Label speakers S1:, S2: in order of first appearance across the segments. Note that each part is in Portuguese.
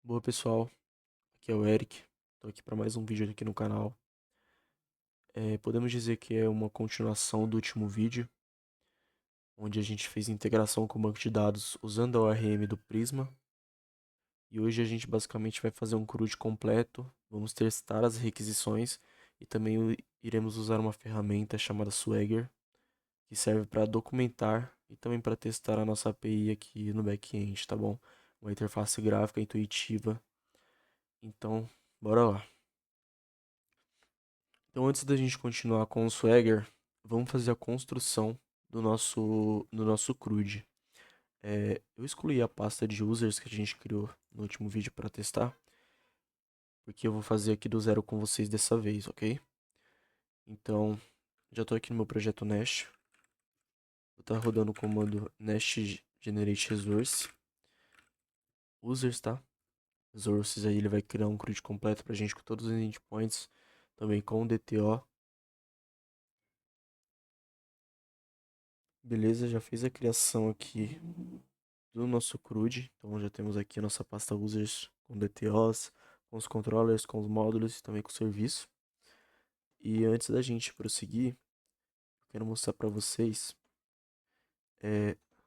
S1: Boa pessoal, aqui é o Eric, tô aqui para mais um vídeo aqui no canal. Podemos dizer que é uma continuação do último vídeo, onde a gente fez integração com o banco de dados usando a ORM do Prisma. E hoje a gente basicamente vai fazer um CRUD completo, vamos testar as requisições e também iremos usar uma ferramenta chamada Swagger, que serve para documentar e também para testar a nossa API aqui no back-end, tá bom? Uma interface gráfica intuitiva. Então, bora lá. Então, antes da gente continuar com o Swagger, vamos fazer a construção do nosso CRUD. Eu excluí a pasta de users que a gente criou no último vídeo para testar, porque eu vou fazer aqui do zero com vocês dessa vez, ok? Então, já estou aqui no meu projeto Nest. Vou estar rodando o comando nest generate resource users, tá? Resources aí ele vai criar um CRUD completo para a gente com todos os endpoints, também com o DTO. Beleza, já fiz a criação aqui do nosso CRUD. Então já temos aqui a nossa pasta users com DTOs, com os controllers, com os módulos e também com o serviço. E antes da gente prosseguir, eu quero mostrar para vocês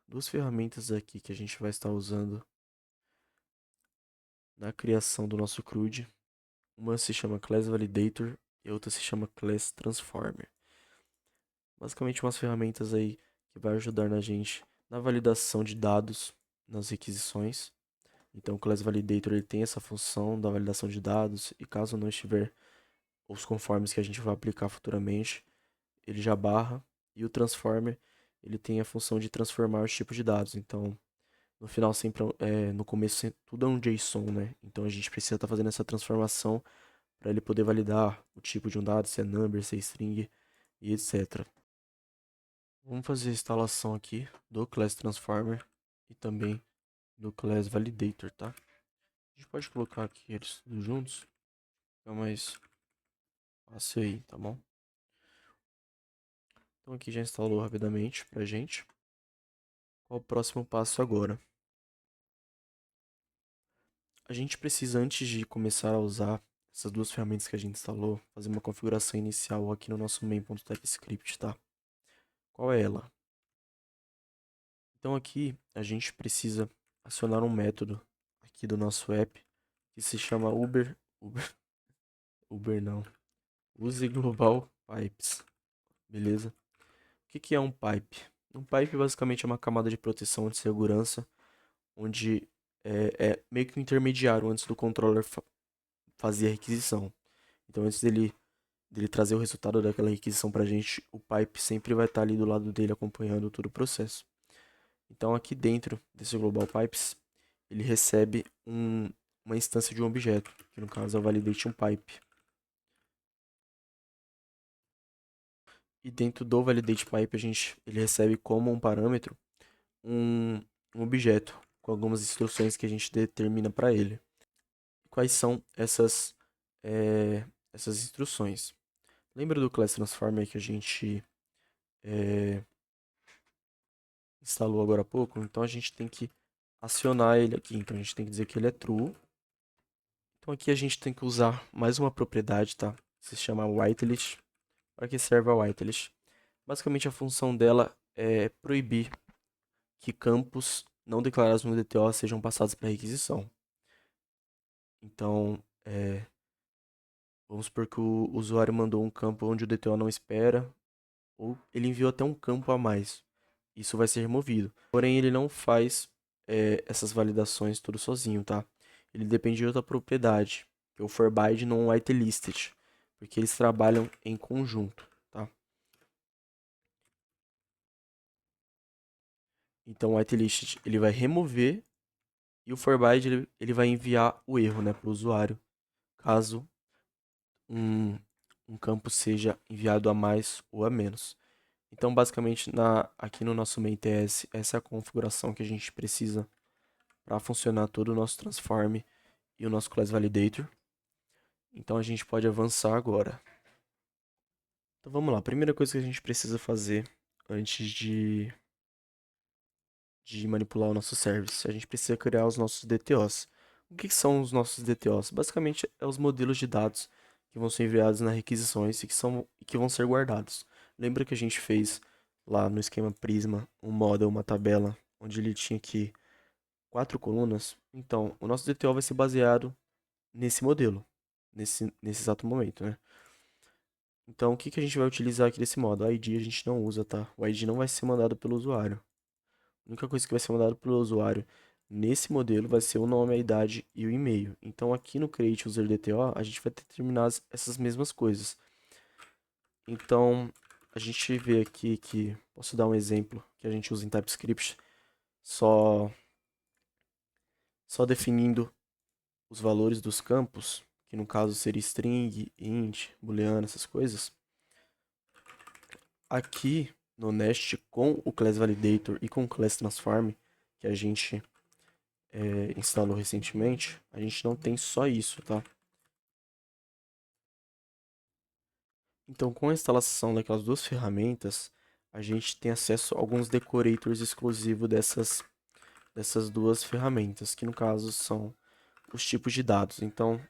S1: duas ferramentas aqui que a gente vai estar usando na criação do nosso CRUD. Uma se chama Class Validator e a outra se chama Class Transformer. Basicamente umas ferramentas aí que vai ajudar na gente na validação de dados nas requisições. Então o Class Validator ele tem essa função da validação de dados e caso não estiver os conformes que a gente vai aplicar futuramente, ele já barra. E o Transformer ele tem a função de transformar os tipos de dados. Então no final sempre no começo tudo é um JSON, né? Então a gente precisa estar fazendo essa transformação para ele poder validar o tipo de um dado, se é number, se é string e etc. Vamos fazer a instalação aqui do Class Transformer e também do Class Validator, tá? A gente pode colocar aqui eles tudo juntos, fica mais fácil aí, tá bom? Então aqui já instalou rapidamente pra gente. Qual o próximo passo agora? A gente precisa, antes de começar a usar essas duas ferramentas que a gente instalou, fazer uma configuração inicial aqui no nosso main.typescript, tá? Qual é ela? Então aqui a gente precisa acionar um método aqui do nosso app que se chama Uber não, use global pipes, beleza? O que é um pipe? Um pipe basicamente é uma camada de proteção de segurança, onde é meio que um intermediário antes do controller fazer a requisição. Então antes dele trazer o resultado daquela requisição pra gente, o pipe sempre vai estar ali do lado dele acompanhando todo o processo. Então aqui dentro desse Global Pipes, ele recebe uma instância de um objeto, que no caso é o Validation Pipe. E dentro do Validate Pipe ele recebe como um parâmetro um, um objeto com algumas instruções que a gente determina para ele. Quais são essas instruções? Lembra do Class Transformer que a gente é, instalou agora há pouco? Então a gente tem que acionar ele aqui. Então a gente tem que dizer que ele é true. Então aqui a gente tem que usar mais uma propriedade, tá? Se chama whitelist. Para que serve a whitelist? Basicamente a função dela é proibir que campos não declarados no DTO sejam passados para requisição. Então, vamos supor que o usuário mandou um campo onde o DTO não espera, ou ele enviou até um campo a mais. Isso vai ser removido. Porém, ele não faz essas validações tudo sozinho, tá? Ele depende de outra propriedade, que é o forBid non whitelisted, porque eles trabalham em conjunto, tá? Então, o whitelisted ele vai remover e o forBid ele vai enviar o erro, né, para o usuário, caso um, um campo seja enviado a mais ou a menos. Então, basicamente, aqui no nosso main TS, essa é a configuração que a gente precisa para funcionar todo o nosso transform e o nosso class validator. Então, a gente pode avançar agora. Então, vamos lá. A primeira coisa que a gente precisa fazer antes de manipular o nosso service, a gente precisa criar os nossos DTOs. O que são os nossos DTOs? Basicamente, é os modelos de dados que vão ser enviados nas requisições e que vão ser guardados. Lembra que a gente fez lá no esquema Prisma um model, uma tabela, onde ele tinha aqui 4 colunas? Então, o nosso DTO vai ser baseado nesse modelo, nesse exato momento, né? Então, o que que a gente vai utilizar aqui desse modo? O ID a gente não usa, tá? O ID não vai ser mandado pelo usuário. A única coisa que vai ser mandado pelo usuário nesse modelo vai ser o nome, a idade e o e-mail. Então, aqui no Create User DTO, a gente vai determinar essas mesmas coisas. Então, a gente vê aqui que, posso dar um exemplo que a gente usa em TypeScript, só, só definindo os valores dos campos, que no caso seria string, int, booleano, essas coisas. Aqui no Nest, com o Class Validator e com o Class Transform, que a gente instalou recentemente, a gente não tem só isso, tá? Então, com a instalação daquelas duas ferramentas, a gente tem acesso a alguns decorators exclusivos dessas duas ferramentas, que no caso são os tipos de dados. Então,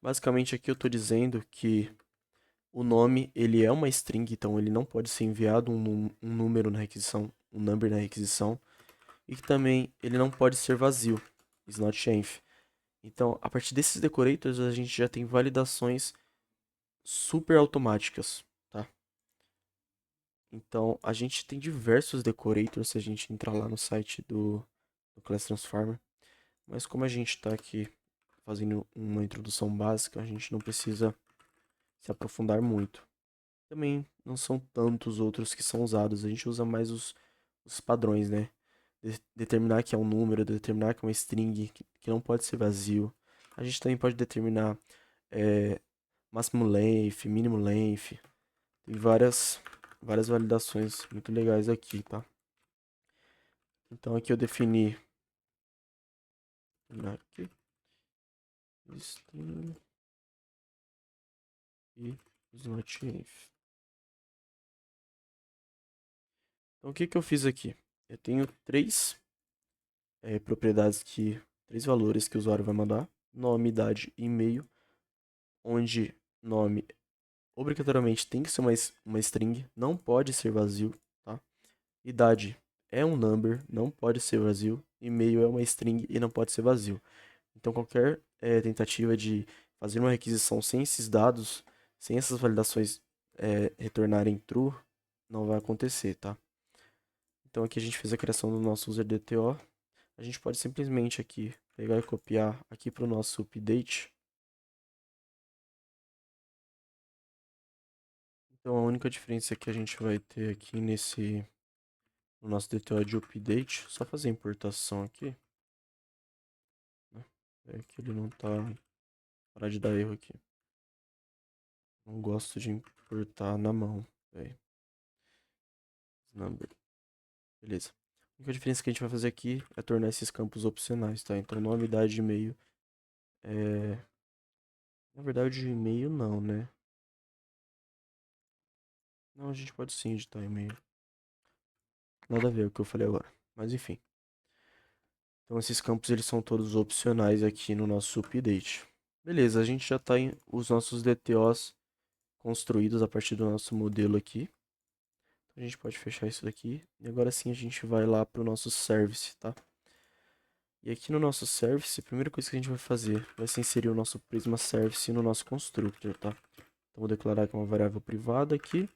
S1: basicamente aqui eu estou dizendo que o nome ele é uma string, então ele não pode ser enviado um número na requisição, um number na requisição, e que também ele não pode ser vazio, is not empty. Então, a partir desses decorators, a gente já tem validações super automáticas, tá? Então, a gente tem diversos decorators se a gente entrar lá no site do Class Transformer. Mas como a gente está aqui fazendo uma introdução básica, a gente não precisa se aprofundar muito. Também não são tantos outros que são usados, a gente usa mais os padrões, né? Determinar que é um número, determinar que é uma string, que não pode ser vazio. A gente também pode determinar é, máximo length, mínimo length. Tem várias validações muito legais aqui, tá? Então aqui eu defini aqui, string e slot. Então o que que eu fiz aqui? Eu tenho propriedades que, três valores que o usuário vai mandar: nome, idade e e-mail, onde nome obrigatoriamente tem que ser uma string, não pode ser vazio, tá? Idade é um number, não pode ser vazio. E-mail é uma string e não pode ser vazio. Então qualquer tentativa de fazer uma requisição sem esses dados, sem essas validações retornarem true, não vai acontecer, tá? Então aqui a gente fez a criação do nosso user DTO. A gente pode simplesmente aqui pegar e copiar aqui para o nosso update. Então a única diferença que a gente vai ter aqui no nosso DTO de update, só fazer a importação aqui, né? É que ele não tá, parar de dar erro aqui. Não gosto de importar na mão, velho. Number. Beleza. A única diferença que a gente vai fazer aqui é tornar esses campos opcionais, tá? Então nome, idade, e-mail é... Na verdade, e-mail não, né? Não, a gente pode sim editar e-mail. Nada a ver com o que eu falei agora. Mas enfim. Então esses campos eles são todos opcionais aqui no nosso update. Beleza, a gente já está em os nossos DTOs construídos a partir do nosso modelo aqui. Então, a gente pode fechar isso daqui. E agora sim a gente vai lá para o nosso service, tá? E aqui no nosso service, a primeira coisa que a gente vai fazer vai ser inserir o nosso Prisma Service no nosso constructor, tá? Então vou declarar que é uma variável privada aqui.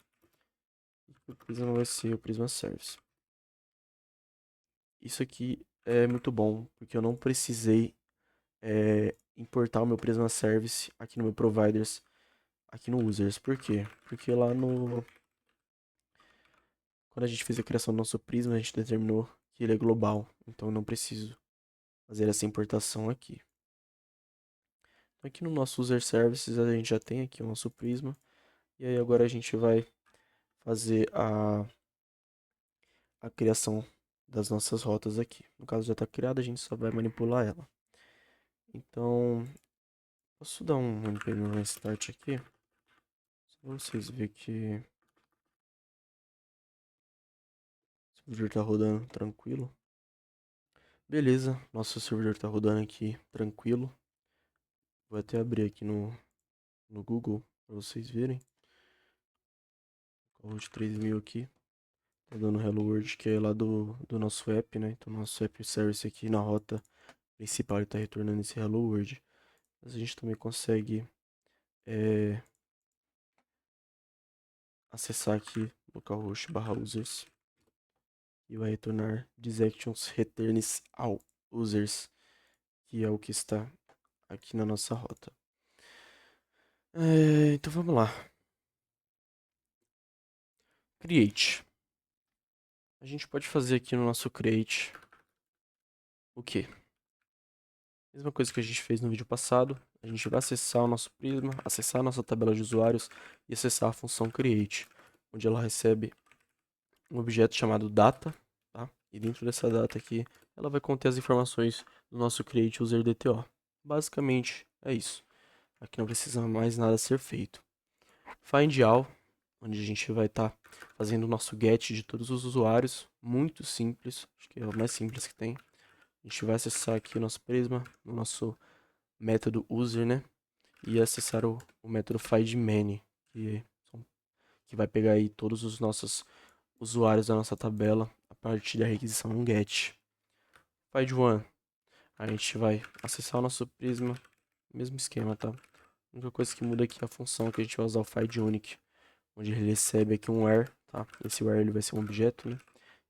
S1: E o Prisma vai ser o Prisma Service. Isso aqui é muito bom, porque eu não precisei importar o meu Prisma Service aqui no meu Providers, aqui no Users. Por quê? Porque lá no... Quando a gente fez a criação do nosso Prisma, a gente determinou que ele é global. Então eu não preciso fazer essa importação aqui. Então, aqui no nosso User Services a gente já tem aqui o nosso Prisma. E aí agora a gente vai fazer a criação das nossas rotas aqui. No caso já está criada, a gente só vai manipular ela. Então, posso dar um npm start aqui? Só pra vocês verem que o servidor tá rodando tranquilo. Beleza, nosso servidor tá rodando aqui tranquilo. Vou até abrir aqui no Google para vocês verem. Cloud 3000 aqui. Tá dando Hello World, que é lá do nosso app, né? Então, nosso app service aqui na rota principal, ele tá retornando esse Hello World. Mas a gente também consegue acessar aqui localhost /users e vai retornar these returns all users, que é o que está aqui na nossa rota. Então vamos lá. Create. A gente pode fazer aqui no nosso create o quê? Mesma coisa que a gente fez no vídeo passado. A gente vai acessar o nosso Prisma, acessar a nossa tabela de usuários e acessar a função create, onde ela recebe um objeto chamado data, tá? E dentro dessa data aqui, ela vai conter as informações do nosso create user DTO. Basicamente é isso. Aqui não precisa mais nada ser feito. Find all, onde a gente vai estar fazendo o nosso get de todos os usuários, muito simples, acho que é o mais simples que tem. A gente vai acessar aqui o nosso Prisma, o nosso método user, né? E acessar o método findMany, que vai pegar aí todos os nossos usuários da nossa tabela a partir da requisição get. Find_one, a gente vai acessar o nosso Prisma, mesmo esquema, tá? A única coisa que muda aqui é a função que a gente vai usar o findUnic, onde ele recebe aqui um where, tá? Esse where ele vai ser um objeto, né?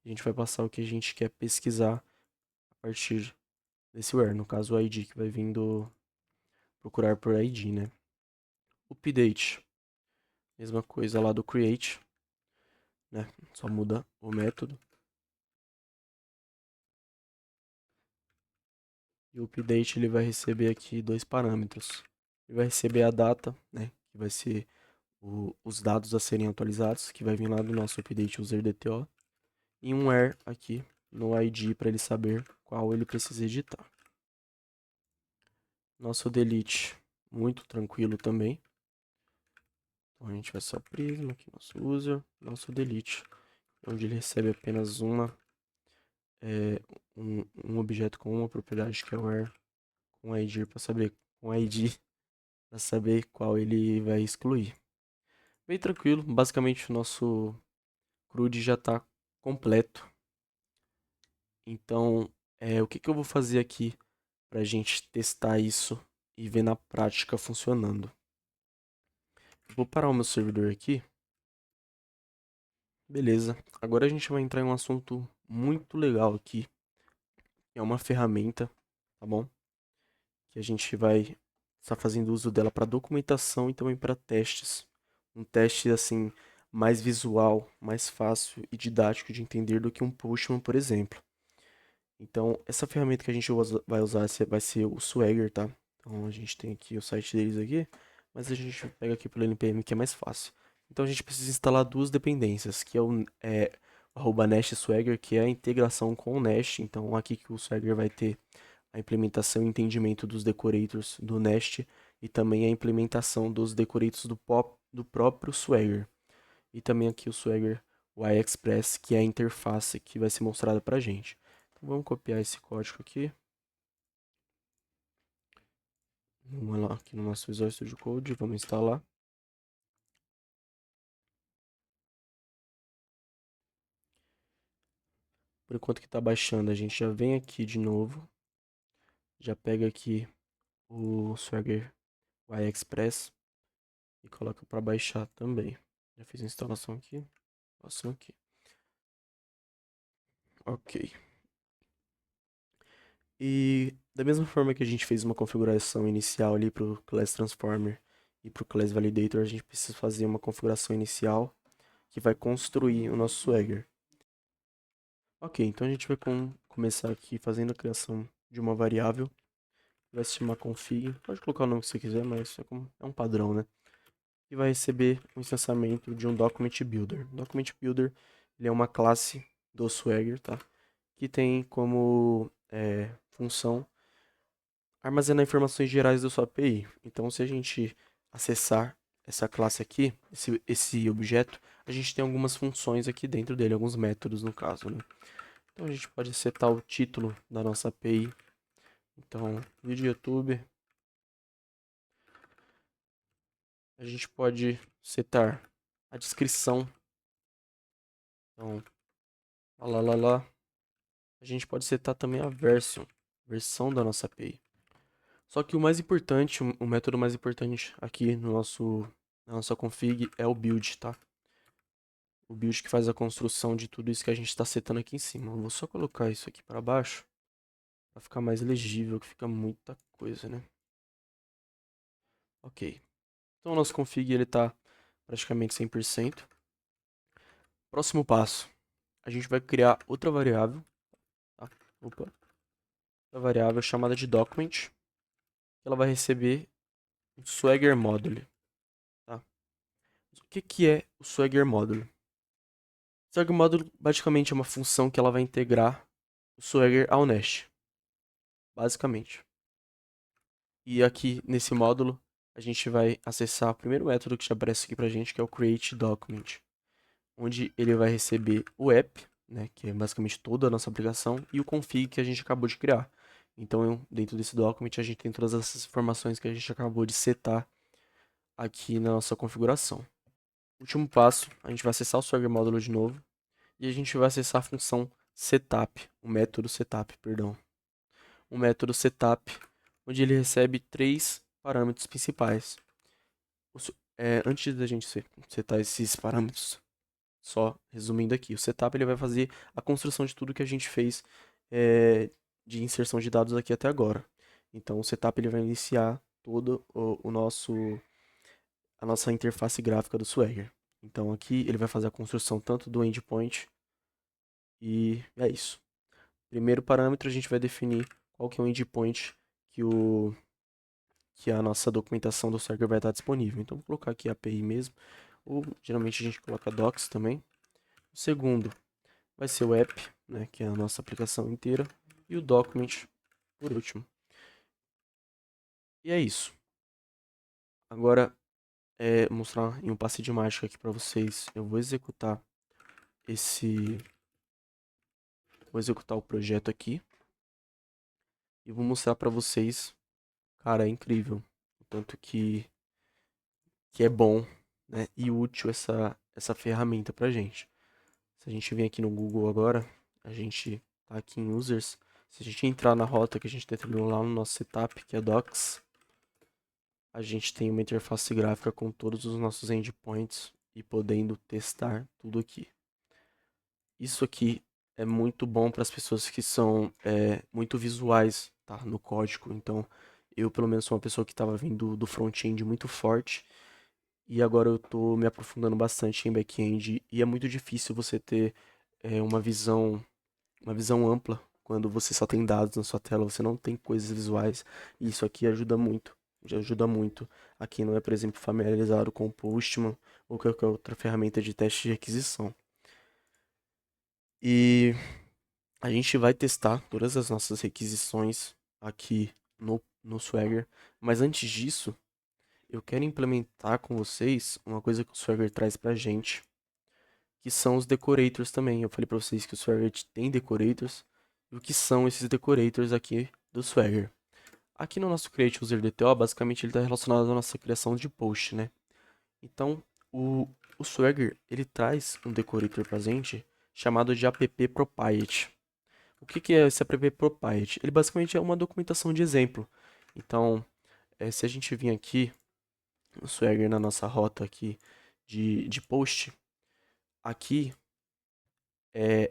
S1: A gente vai passar o que a gente quer pesquisar a partir desse where, no caso o ID, que vai vindo procurar por ID, né? Update, mesma coisa lá do create, né? Só muda o método. E o update ele vai receber aqui dois parâmetros. Ele vai receber a data, né? Que vai ser os dados a serem atualizados, que vai vir lá do nosso update user DTO. E um where aqui no ID para ele saber qual ele precisa editar. Nosso delete, muito tranquilo também. Então a gente vai só Prisma aqui, nosso user, nosso delete, onde ele recebe apenas um objeto com uma propriedade que é o where com ID para saber para saber qual ele vai excluir. Bem tranquilo, basicamente o nosso CRUD já está completo. Então, o que eu vou fazer aqui para a gente testar isso e ver na prática funcionando? Vou parar o meu servidor aqui. Beleza, agora a gente vai entrar em um assunto muito legal aqui. É uma ferramenta, tá bom? Que a gente vai estar fazendo uso dela para documentação e também para testes. Um teste assim mais visual, mais fácil e didático de entender do que um Postman, por exemplo. Então, essa ferramenta que a gente vai usar vai ser o Swagger, tá? Então, a gente tem aqui o site deles aqui, mas a gente pega aqui pelo NPM que é mais fácil. Então, a gente precisa instalar duas dependências, que é o @nest swagger, que é a integração com o Nest. Então, aqui que o Swagger vai ter a implementação e entendimento dos decorators do Nest e também a implementação dos decorators do próprio Swagger. E também aqui o Swagger Y-Express, que é a interface que vai ser mostrada pra gente. Então vamos copiar esse código aqui. Vamos lá aqui no nosso Visual Studio Code, vamos instalar. Por enquanto que está baixando, a gente já vem aqui de novo. Já pega aqui o Swagger Y-Express e coloca para baixar também. Já fiz a instalação aqui. Passo aqui. Ok. E da mesma forma que a gente fez uma configuração inicial ali para o Class Transformer e para o Class Validator, a gente precisa fazer uma configuração inicial que vai construir o nosso Swagger. Ok, então a gente vai começar aqui fazendo a criação de uma variável. Vai se chamar config. Pode colocar o nome que você quiser, mas é um padrão, né? E vai receber um instanciamento de um Document Builder. Document Builder ele é uma classe do Swagger, tá? Que tem como função armazenar informações gerais da sua API. Então, se a gente acessar essa classe aqui, esse objeto, a gente tem algumas funções aqui dentro dele, alguns métodos no caso, né? Então a gente pode setar o título da nossa API. Então, vídeo YouTube. A gente pode setar a descrição. Então, lá. A gente pode setar também a versão da nossa API. Só que o mais importante, o método mais importante aqui na nossa config é o build, tá? O build que faz a construção de tudo isso que a gente está setando aqui em cima. Eu vou só colocar isso aqui para baixo, para ficar mais legível, que fica muita coisa, né? Ok. Então o nosso config ele tá praticamente 100%. Próximo passo, a gente vai criar outra variável, tá? Outra variável chamada de document. Ela vai receber um Swagger Module, tá? O que é o Swagger Module? O Swagger Module basicamente é uma função que ela vai integrar o Swagger ao Nest, basicamente. E aqui nesse módulo a gente vai acessar o primeiro método que já aparece aqui pra gente, que é o create document, onde ele vai receber o app, né, que é basicamente toda a nossa aplicação, e o config que a gente acabou de criar. Então, dentro desse document a gente tem todas essas informações que a gente acabou de setar aqui na nossa configuração. Último passo, a gente vai acessar o Swagger módulo de novo e a gente vai acessar a função setup, o método setup, perdão. O método setup, onde ele recebe 3 parâmetros principais. Antes da gente setar esses parâmetros, só resumindo aqui, o setup ele vai fazer a construção de tudo que a gente fez de inserção de dados aqui até agora. Então o setup ele vai iniciar todo a nossa interface gráfica do Swagger. Então aqui ele vai fazer a construção tanto do endpoint e é isso. Primeiro parâmetro a gente vai definir qual que é o endpoint que a nossa documentação do Swagger vai estar disponível. Então vou colocar aqui a API mesmo, ou geralmente a gente coloca docs também. O segundo vai ser o app, né, que é a nossa aplicação inteira, e o document por último. E é isso. Agora mostrar em um passe de mágica aqui para vocês. Eu vou executar o projeto aqui e vou mostrar para vocês, cara, é incrível o tanto que é bom, né, e útil essa ferramenta pra gente. Se a gente vir aqui no Google agora, a gente tá aqui em users, se a gente entrar na rota que a gente determinou lá no nosso setup, que é docs, a gente tem uma interface gráfica com todos os nossos endpoints e podendo testar tudo aqui. Isso aqui é muito bom para as pessoas que são muito visuais, tá, no código. Então, eu pelo menos sou uma pessoa que estava vindo do front-end muito forte e agora eu tô me aprofundando bastante em back-end e é muito difícil você ter uma visão ampla quando você só tem dados na sua tela, você não tem coisas visuais. E isso aqui ajuda muito. Já ajuda muito a quem não é, por exemplo, familiarizado com o Postman ou qualquer outra ferramenta de teste de requisição. E a gente vai testar todas as nossas requisições aqui no Swagger, mas antes disso, eu quero implementar com vocês uma coisa que o Swagger traz pra gente, que são os decorators também. Eu falei pra vocês que o Swagger tem decorators, e o que são esses decorators aqui do Swagger. Aqui no nosso Create User DTO, basicamente ele está relacionado à nossa criação de post, né? Então, o Swagger, ele traz um decorator pra gente chamado de app propriety. O que é esse app propriety? Ele basicamente é uma documentação de exemplo. Então, se a gente vir aqui no Swagger na nossa rota aqui de post, aqui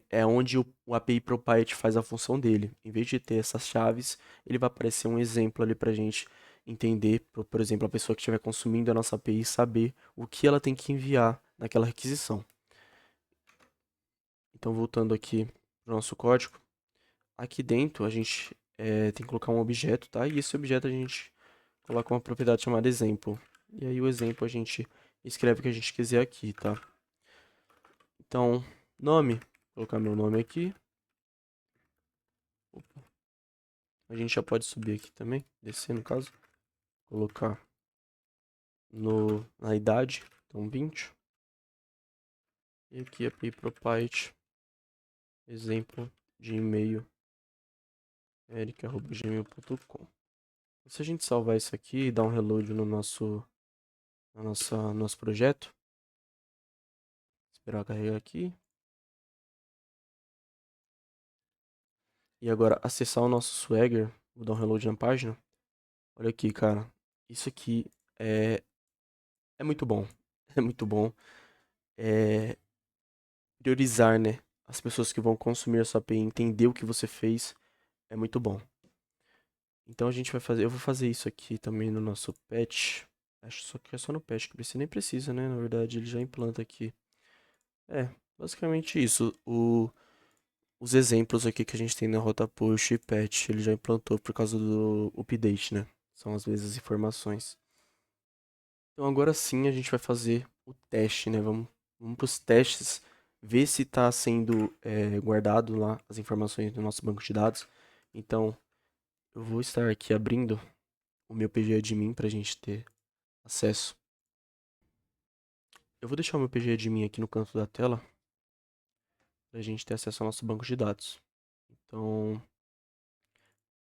S1: é onde o API propriety faz a função dele. Em vez de ter essas chaves, ele vai aparecer um exemplo ali pra gente entender, por exemplo, a pessoa que estiver consumindo a nossa API saber o que ela tem que enviar naquela requisição. Então, voltando aqui pro nosso código, aqui dentro a gente tem que colocar um objeto, tá? E esse objeto a gente coloca uma propriedade chamada exemplo. E aí o exemplo a gente escreve o que a gente quiser aqui, tá? Então, nome, vou colocar meu nome aqui. Opa. A gente já pode subir aqui também, descer no caso. Colocar na idade, então 20. E aqui API propriety, exemplo de e-mail eric@gmail.com. Se a gente salvar isso aqui e dar um reload no nosso projeto, esperar carregar aqui. E agora acessar o nosso Swagger, vou dar um reload na página. Olha aqui, cara. Isso aqui é muito bom. É muito bom. É priorizar, né? As pessoas que vão consumir a sua API, entender o que você fez, é muito bom. Então a gente vai fazer, eu vou fazer isso aqui também no nosso patch. Acho só que é só no patch que você nem precisa, né? Na verdade, ele já implanta aqui. É, basicamente isso. Os exemplos aqui que a gente tem na rota push e patch, ele já implantou por causa do update, né? São as mesmas informações. Então agora sim a gente vai fazer o teste, né? Vamos para os testes, ver se está sendo guardado lá as informações do nosso banco de dados. Então eu vou estar aqui abrindo o meu PG admin para a gente ter acesso. Eu vou deixar o meu PG admin aqui no canto da tela para a gente ter acesso ao nosso banco de dados. Então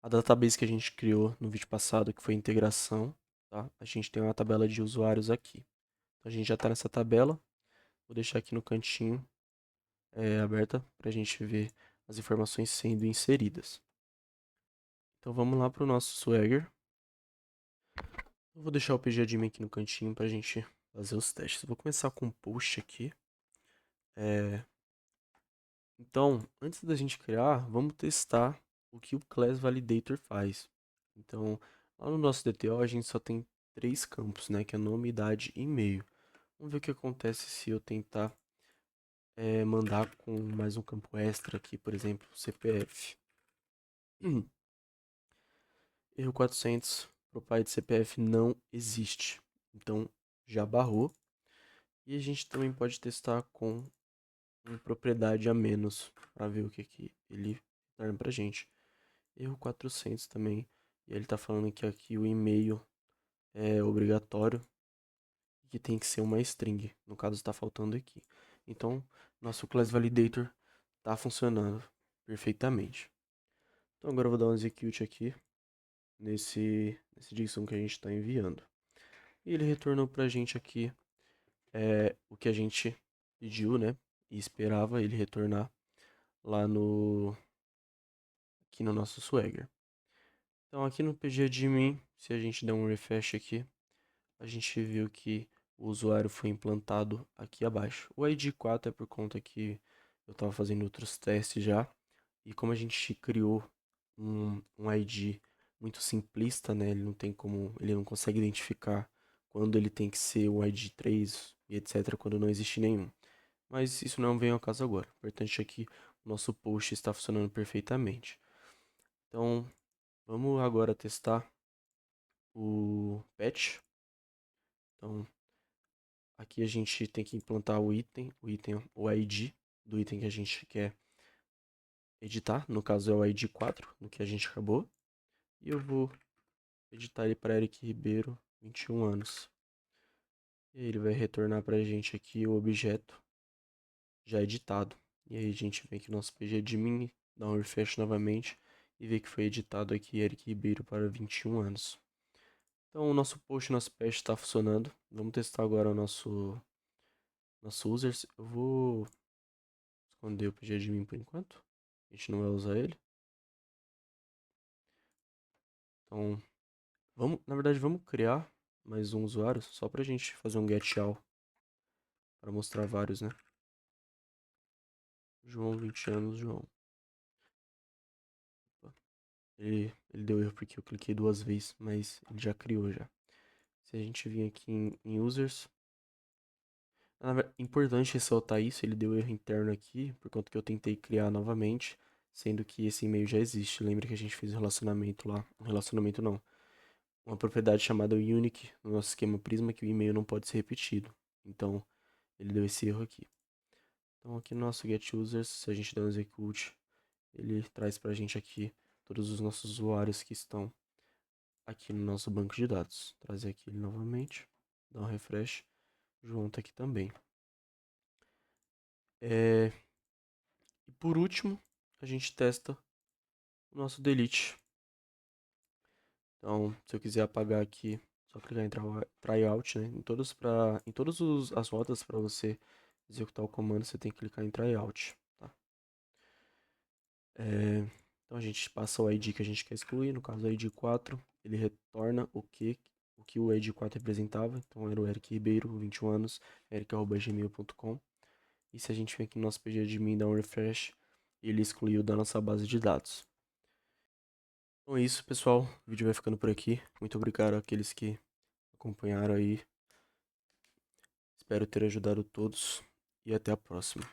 S1: a database que a gente criou no vídeo passado, que foi a integração, tá? A gente tem uma tabela de usuários aqui. Então a gente já está nessa tabela. Vou deixar aqui no cantinho aberta para a gente ver as informações sendo inseridas. Então vamos lá para o nosso Swagger. Eu vou deixar o pgadmin aqui no cantinho para a gente fazer os testes. Vou começar com um post aqui. Então, antes da gente criar, vamos testar o que o Class Validator faz. Então, lá no nosso DTO a gente só tem 3 campos, né? Que é nome, idade e e-mail. Vamos ver o que acontece se eu tentar mandar com mais um campo extra aqui, por exemplo, CPF. Erro 400, Propay de CPF não existe. Então, já barrou. E a gente também pode testar com uma propriedade a menos, para ver o que ele retorna pra gente. Erro 400 também. E ele tá falando que aqui o e-mail é obrigatório e que tem que ser uma string. No caso, está faltando aqui. Então, nosso Class Validator tá funcionando perfeitamente. Então, agora eu vou dar um execute aqui nesse JSON que a gente está enviando. E ele retornou pra gente aqui o que a gente pediu, né? E esperava ele retornar lá aqui no nosso Swagger. Então aqui no pgadmin, se a gente der um refresh aqui, a gente viu que o usuário foi implantado aqui abaixo. O ID 4 é por conta que eu estava fazendo outros testes já. E como a gente criou um ID muito simplista, né? Ele não tem como, ele não consegue identificar quando ele tem que ser o ID 3 e etc, quando não existe nenhum. Mas isso não vem ao caso agora. O importante é que o nosso post está funcionando perfeitamente. Então, vamos agora testar o patch. Então, aqui a gente tem que implantar o ID do item que a gente quer editar. No caso é o ID 4, no que a gente acabou. E eu vou editar ele para Eric Ribeiro, 21 anos. E ele vai retornar para a gente aqui o objeto já editado. E aí a gente vem aqui no nosso pgadmin, dá um refresh novamente e vê que foi editado aqui Eric Ribeiro para 21 anos. Então o nosso post, nosso patch está funcionando. Vamos testar agora o nosso users. Eu vou esconder o pgadmin por enquanto. A gente não vai usar ele. Então, na verdade, vamos criar mais um usuário só para a gente fazer um get all para mostrar vários, né? João, 20 anos, João. Ele deu erro porque eu cliquei 2 vezes, mas ele já criou já. Se a gente vir aqui em users, importante ressaltar isso, ele deu erro interno aqui, por conta que eu tentei criar novamente, sendo que esse e-mail já existe. Lembra que a gente fez um relacionamento lá, um relacionamento não, uma propriedade chamada unique no nosso esquema Prisma, que o e-mail não pode ser repetido. Então, ele deu esse erro aqui. Então, aqui no nosso get users, se a gente der um execute, ele traz pra gente aqui todos os nossos usuários que estão aqui no nosso banco de dados. Trazer aqui ele novamente, dar um refresh, João tá aqui também. E por último, a gente testa o nosso delete. Então, se eu quiser apagar aqui, só clicar em tryout, né? Em todas as rotas para você executar o comando, você tem que clicar em tryout, tá? Então a gente passa o ID que a gente quer excluir, no caso o ID 4, ele retorna o que o ID 4 representava, então era o Eric Ribeiro, 21 anos, eric@gmail.com. E se a gente vem aqui no nosso pgadmin e dar um refresh, ele excluiu da nossa base de dados. Então é isso, pessoal. O vídeo vai ficando por aqui. Muito obrigado àqueles que acompanharam aí. Espero ter ajudado todos e até a próxima.